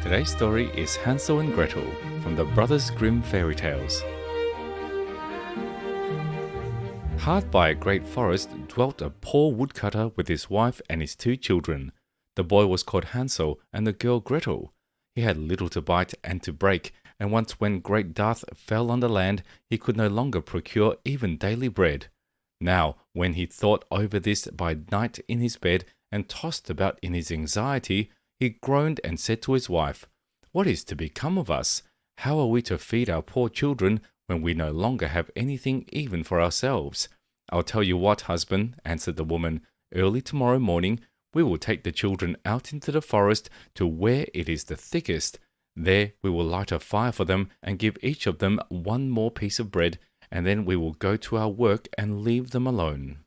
Today's story is Hansel and Gretel from the Brothers Grimm fairy tales. Hard by a great forest dwelt a poor woodcutter with his wife and his two children. The boy was called Hansel and the girl Gretel. He had little to bite and to break, and once when great dearth fell on the land, he could no longer procure even daily bread. Now, when he thought over this by night in his bed and tossed about in his anxiety, he groaned and said to his wife, "What is to become of us? How are we to feed our poor children when we no longer have anything even for ourselves?" "I'll tell you what, husband," answered the woman. "Early tomorrow morning we will take the children out into the forest to where it is the thickest. There we will light a fire for them and give each of them one more piece of bread, and then we will go to our work and leave them alone.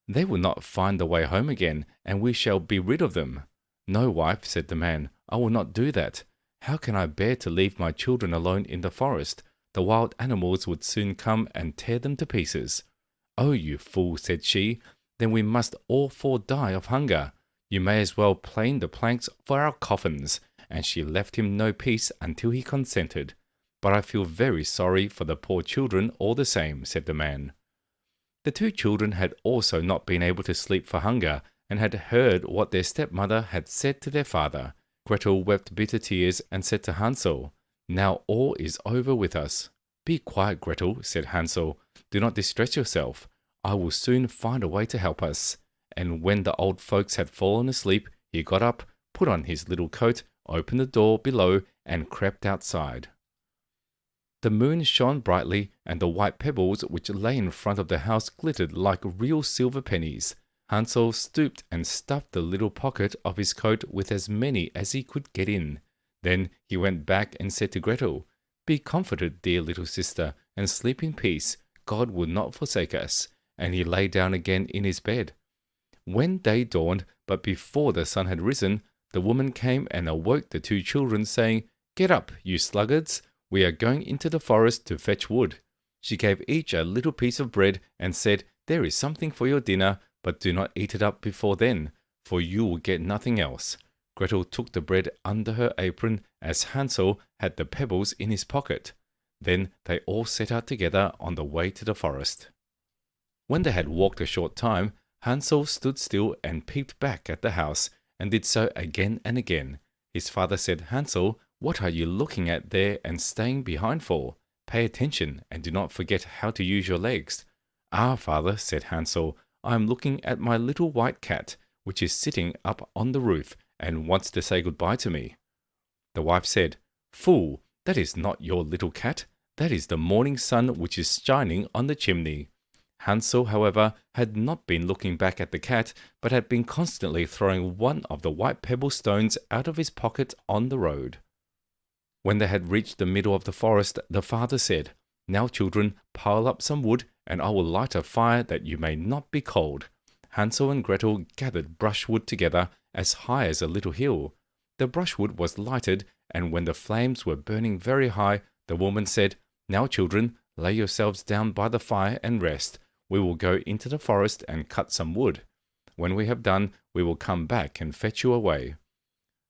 They will not find the way home again, and we shall be rid of them." "No, wife," said the man, "I will not do that. How can I bear to leave my children alone in the forest? The wild animals would soon come and tear them to pieces." "Oh, you fool," said she, "then we must all four die of hunger. You may as well plane the planks for our coffins." And she left him no peace until he consented. "But I feel very sorry for the poor children all the same," said the man. The two children had also not been able to sleep for hunger, and had heard what their stepmother had said to their father. Gretel wept bitter tears and said to Hansel, "Now all is over with us." "Be quiet, Gretel," said Hansel. "Do not distress yourself. I will soon find a way to help us." And when the old folks had fallen asleep, he got up, put on his little coat, opened the door below, and crept outside. The moon shone brightly, and the white pebbles which lay in front of the house glittered like real silver pennies. Hansel stooped and stuffed the little pocket of his coat with as many as he could get in. Then he went back and said to Gretel, "Be comforted, dear little sister, and sleep in peace. God will not forsake us." And he lay down again in his bed. When day dawned, but before the sun had risen, the woman came and awoke the two children, saying, "Get up, you sluggards. We are going into the forest to fetch wood." She gave each a little piece of bread and said, "There is something for your dinner, but do not eat it up before then, for you will get nothing else." Gretel took the bread under her apron, as Hansel had the pebbles in his pocket. Then they all set out together on the way to the forest. When they had walked a short time, Hansel stood still and peeped back at the house, and did so again and again. His father said, "Hansel, what are you looking at there and staying behind for? Pay attention and do not forget how to use your legs." "Ah, father," said Hansel, "I am looking at my little white cat, which is sitting up on the roof and wants to say goodbye to me." The wife said, "Fool, that is not your little cat. That is the morning sun which is shining on the chimney." Hansel, however, had not been looking back at the cat, but had been constantly throwing one of the white pebble stones out of his pocket on the road. When they had reached the middle of the forest, the father said, "Now, children, pile up some wood, and I will light a fire that you may not be cold." Hansel and Gretel gathered brushwood together as high as a little hill. The brushwood was lighted, and when the flames were burning very high, the woman said, "Now, children, lay yourselves down by the fire and rest. We will go into the forest and cut some wood. When we have done, we will come back and fetch you away."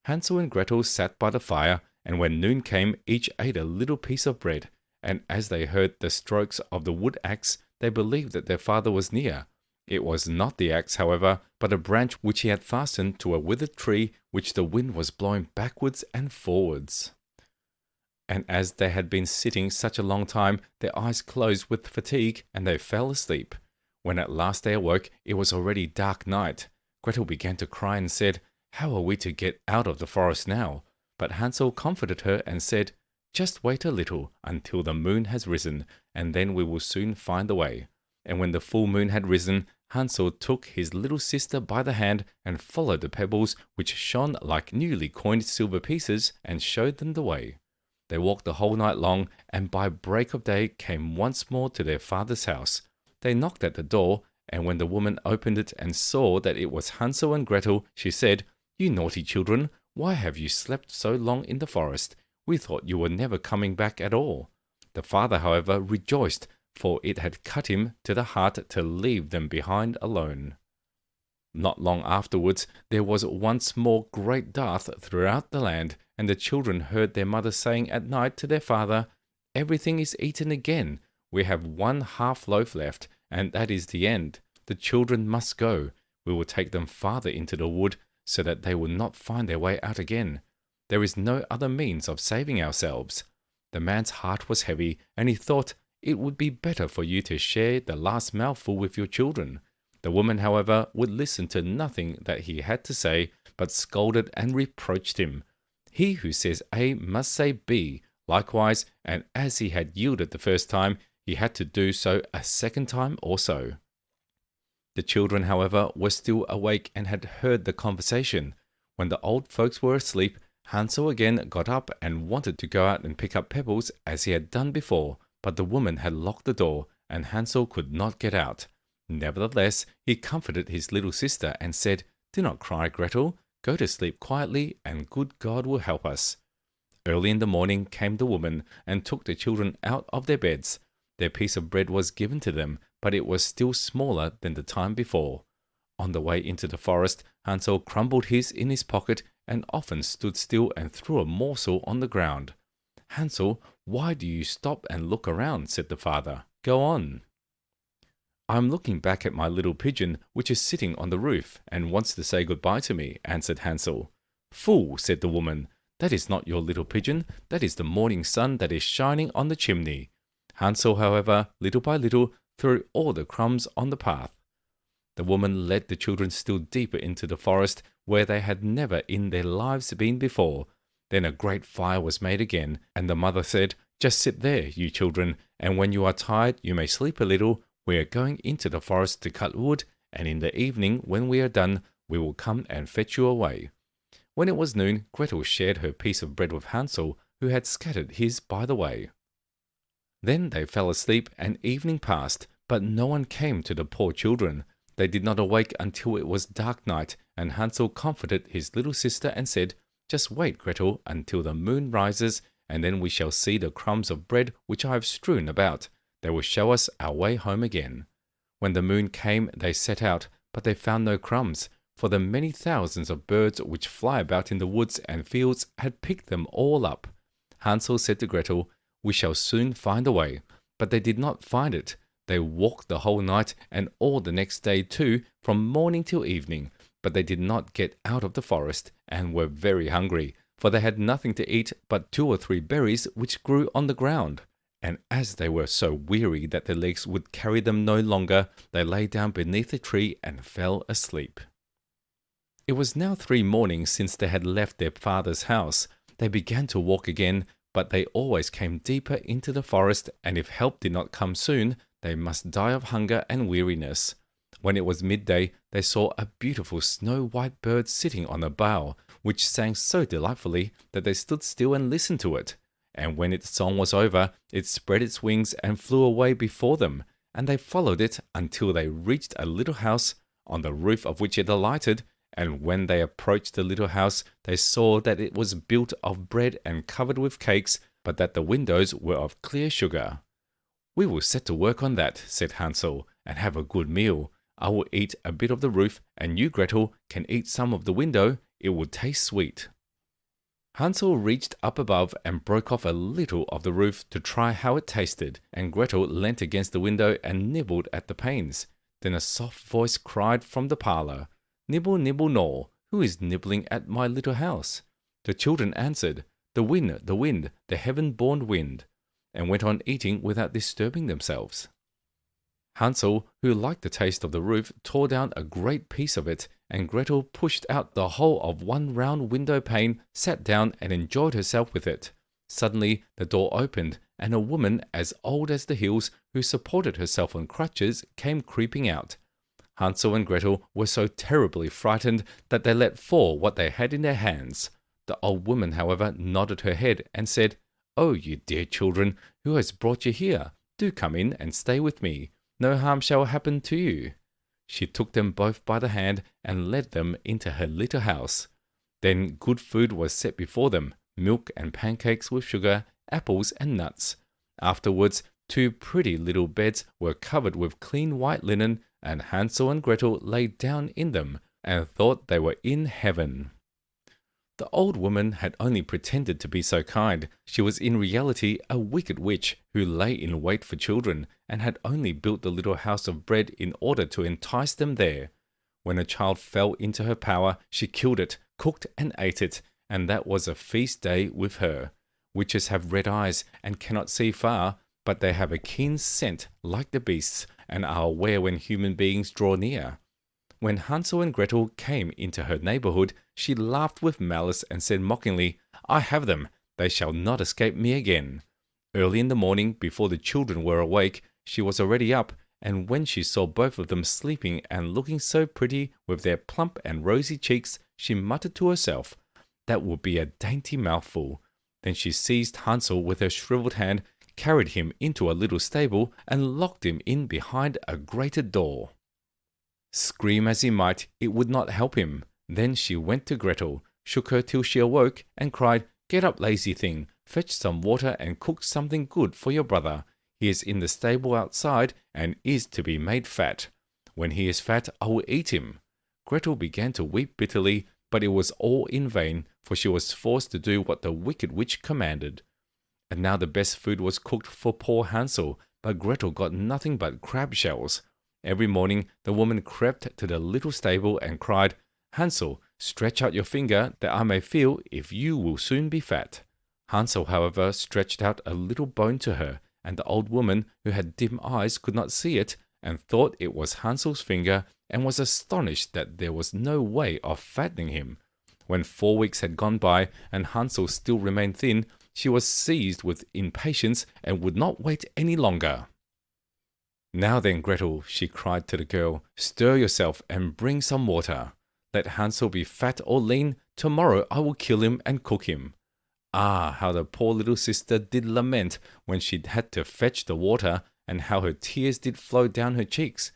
Hansel and Gretel sat by the fire, and when noon came, each ate a little piece of bread, and as they heard the strokes of the wood axe, they believed that their father was near. It was not the axe, however, but a branch which he had fastened to a withered tree, which the wind was blowing backwards and forwards. And as they had been sitting such a long time, their eyes closed with fatigue, and they fell asleep. When at last they awoke, it was already dark night. Gretel began to cry and said, "How are we to get out of the forest now?" But Hansel comforted her and said, "Just wait a little until the moon has risen, and then we will soon find the way." And when the full moon had risen, Hansel took his little sister by the hand and followed the pebbles, which shone like newly coined silver pieces, and showed them the way. They walked the whole night long, and by break of day came once more to their father's house. They knocked at the door, and when the woman opened it and saw that it was Hansel and Gretel, she said, "You naughty children, why have you slept so long in the forest? We thought you were never coming back at all." The father, however, rejoiced, for it had cut him to the heart to leave them behind alone. Not long afterwards, there was once more great dearth throughout the land, and the children heard their mother saying at night to their father, "Everything is eaten again. We have one half loaf left, and that is the end. The children must go. We will take them farther into the wood, so that they will not find their way out again. There is no other means of saving ourselves." The man's heart was heavy, and he thought, "It would be better for you to share the last mouthful with your children." The woman, however, would listen to nothing that he had to say, but scolded and reproached him. He who says A must say B, likewise, and as he had yielded the first time, he had to do so a second time also. The children, however, were still awake and had heard the conversation. When the old folks were asleep, Hansel again got up and wanted to go out and pick up pebbles as he had done before, but the woman had locked the door, and Hansel could not get out. Nevertheless, he comforted his little sister and said, "Do not cry, Gretel. Go to sleep quietly, and good God will help us." Early in the morning came the woman and took the children out of their beds. Their piece of bread was given to them, but it was still smaller than the time before. On the way into the forest, Hansel crumbled his in his pocket and often stood still and threw a morsel on the ground. "Hansel, why do you stop and look around?" said the father. "Go on." "I am looking back at my little pigeon, which is sitting on the roof and wants to say goodbye to me," answered Hansel. "Fool," said the woman, "that is not your little pigeon, that is the morning sun that is shining on the chimney." Hansel, however, little by little, threw all the crumbs on the path. The woman led the children still deeper into the forest, where they had never in their lives been before. Then a great fire was made again, and the mother said, "Just sit there, you children, and when you are tired you may sleep a little. We are going into the forest to cut wood, and in the evening, when we are done, we will come and fetch you away." When it was noon, Gretel shared her piece of bread with Hansel, who had scattered his by the way. Then they fell asleep, and evening passed, but no one came to the poor children. They did not awake until it was dark night, and Hansel comforted his little sister and said, "Just wait, Gretel, until the moon rises, and then we shall see the crumbs of bread which I have strewn about. They will show us our way home again." When the moon came, they set out, but they found no crumbs, for the many thousands of birds which fly about in the woods and fields had picked them all up. Hansel said to Gretel, "We shall soon find a way." But they did not find it. They walked the whole night and all the next day too, from morning till evening, but they did not get out of the forest, and were very hungry, for they had nothing to eat but 2 or 3 berries which grew on the ground. And as they were so weary that their legs would carry them no longer, they lay down beneath a tree and fell asleep. It was now 3 mornings since they had left their father's house. They began to walk again, but they always came deeper into the forest, and if help did not come soon, they must die of hunger and weariness. When it was midday, they saw a beautiful snow-white bird sitting on a bough, which sang so delightfully that they stood still and listened to it. And when its song was over, it spread its wings and flew away before them, and they followed it until they reached a little house, on the roof of which it alighted. And when they approached the little house, they saw that it was built of bread and covered with cakes, but that the windows were of clear sugar. "We will set to work on that," said Hansel, "and have a good meal. I will eat a bit of the roof, and you, Gretel, can eat some of the window. It will taste sweet." Hansel reached up above and broke off a little of the roof to try how it tasted, and Gretel leant against the window and nibbled at the panes. Then a soft voice cried from the parlour, "Nibble, nibble, gnaw, who is nibbling at my little house?" The children answered, the wind, the heaven-born wind," and went on eating without disturbing themselves. Hansel, who liked the taste of the roof, tore down a great piece of it, and Gretel pushed out the whole of one round window pane, sat down and enjoyed herself with it. Suddenly the door opened, and a woman as old as the hills, who supported herself on crutches, came creeping out. Hansel and Gretel were so terribly frightened that they let fall what they had in their hands. The old woman, however, nodded her head and said, "Oh, you dear children, who has brought you here? Do come in and stay with me. No harm shall happen to you." She took them both by the hand and led them into her little house. Then good food was set before them, milk and pancakes with sugar, apples and nuts. Afterwards, 2 pretty little beds were covered with clean white linen, and Hansel and Gretel lay down in them and thought they were in heaven. The old woman had only pretended to be so kind. She was in reality a wicked witch who lay in wait for children and had only built the little house of bread in order to entice them there. When a child fell into her power, she killed it, cooked and ate it, and that was a feast day with her. Witches have red eyes and cannot see far, but they have a keen scent like the beasts and are aware when human beings draw near. When Hansel and Gretel came into her neighborhood, she laughed with malice and said mockingly, "I have them, they shall not escape me again." Early in the morning, before the children were awake, she was already up, and when she saw both of them sleeping and looking so pretty with their plump and rosy cheeks, she muttered to herself, "That will be a dainty mouthful." Then she seized Hansel with her shriveled hand, carried him into a little stable, and locked him in behind a grated door. Scream as he might, it would not help him. Then she went to Gretel, shook her till she awoke, and cried, "Get up, lazy thing, fetch some water and cook something good for your brother. He is in the stable outside and is to be made fat. When he is fat, I will eat him." Gretel began to weep bitterly, but it was all in vain, for she was forced to do what the wicked witch commanded. And now the best food was cooked for poor Hansel, but Gretel got nothing but crab shells. Every morning the woman crept to the little stable and cried, "Hansel, stretch out your finger that I may feel if you will soon be fat." Hansel, however, stretched out a little bone to her, and the old woman, who had dim eyes, could not see it, and thought it was Hansel's finger, and was astonished that there was no way of fattening him. When 4 weeks had gone by, and Hansel still remained thin, she was seized with impatience and would not wait any longer. "Now then, Gretel," she cried to the girl, "stir yourself and bring some water. Let Hansel be fat or lean, tomorrow I will kill him and cook him." Ah, how the poor little sister did lament when she had to fetch the water, and how her tears did flow down her cheeks.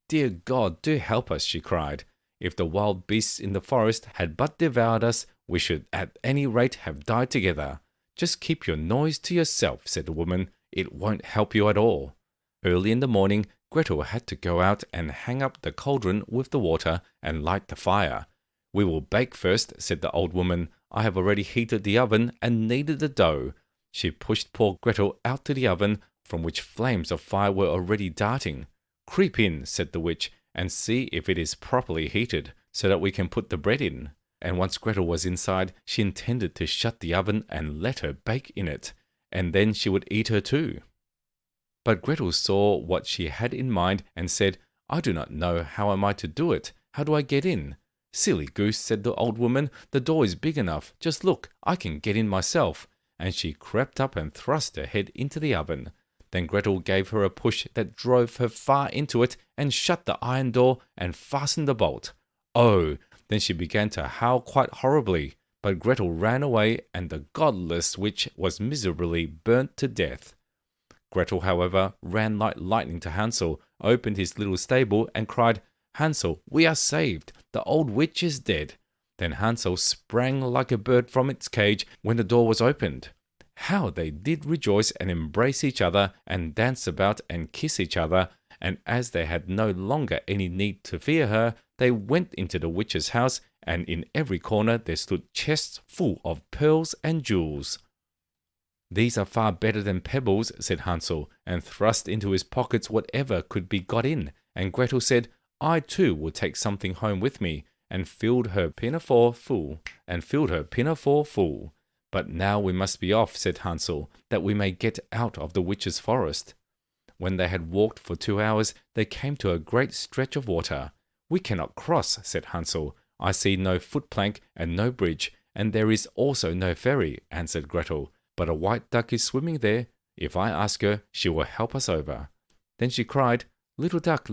"Dear God, do help us," she cried. "If the wild beasts in the forest had but devoured us, we should at any rate have died together." "Just keep your noise to yourself," said the woman. "It won't help you at all." Early in the morning, Gretel had to go out and hang up the cauldron with the water and light the fire. "We will bake first," said the old woman. "I have already heated the oven and kneaded the dough." She pushed poor Gretel out to the oven, from which flames of fire were already darting. "Creep in," said the witch, "and see if it is properly heated, so that we can put the bread in." And once Gretel was inside, she intended to shut the oven and let her bake in it, and then she would eat her too. But Gretel saw what she had in mind and said, "I do not know how am I to do it. How do I get in?" "Silly goose," said the old woman, "the door is big enough. Just look, I can get in myself." And she crept up and thrust her head into the oven. Then Gretel gave her a push that drove her far into it and shut the iron door and fastened the bolt. Oh, then she began to howl quite horribly, but Gretel ran away and the godless witch was miserably burnt to death. Gretel, however, ran like lightning to Hansel, opened his little stable, and cried, "Hansel, we are saved. The old witch is dead." Then Hansel sprang like a bird from its cage when the door was opened. How they did rejoice and embrace each other and dance about and kiss each other, and as they had no longer any need to fear her, they went into the witch's house, and in every corner there stood chests full of pearls and jewels. "These are far better than pebbles," said Hansel, and thrust into his pockets whatever could be got in, and Gretel said, "I too will take something home with me," and filled her pinafore full. "But now we must be off," said Hansel, "that we may get out of the witch's forest." When they had walked for 2 hours, they came to a great stretch of water. "We cannot cross," said Hansel. "I see no footplank and no bridge, and there is also no ferry," answered Gretel. "But a white duck is swimming there. If I ask her, she will help us over." Then she cried, little duck,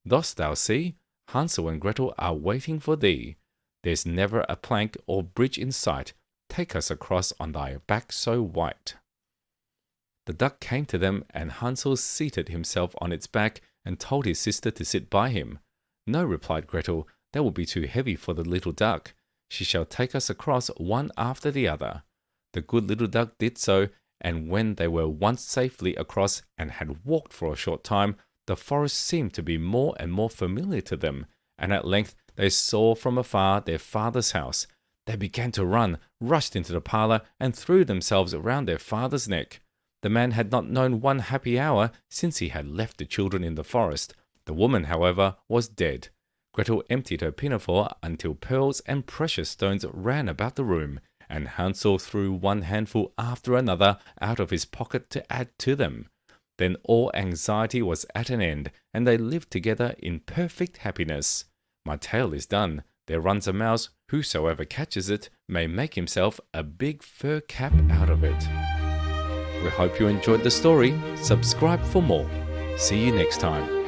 dost thou see? Hansel and Gretel are waiting for thee. There's never a plank or bridge in sight. Take us across on thy back so white." The duck came to them, and Hansel seated himself on its back and told his sister to sit by him. "No," replied Gretel, "that will be too heavy for the little duck. She shall take us across one after the other." The good little duck did so, and when they were once safely across and had walked for a short time, the forest seemed to be more and more familiar to them, and at length they saw from afar their father's house. They began to run, rushed into the parlour, and threw themselves around their father's neck. The man had not known one happy hour since he had left the children in the forest. The woman, however, was dead. Gretel emptied her pinafore until pearls and precious stones ran about the room, and Hansel threw one handful after another out of his pocket to add to them. Then all anxiety was at an end, and they lived together in perfect happiness. My tale is done. There runs a mouse, whosoever catches it may make himself a big fur cap out of it. We hope you enjoyed the story. Subscribe for more. See you next time.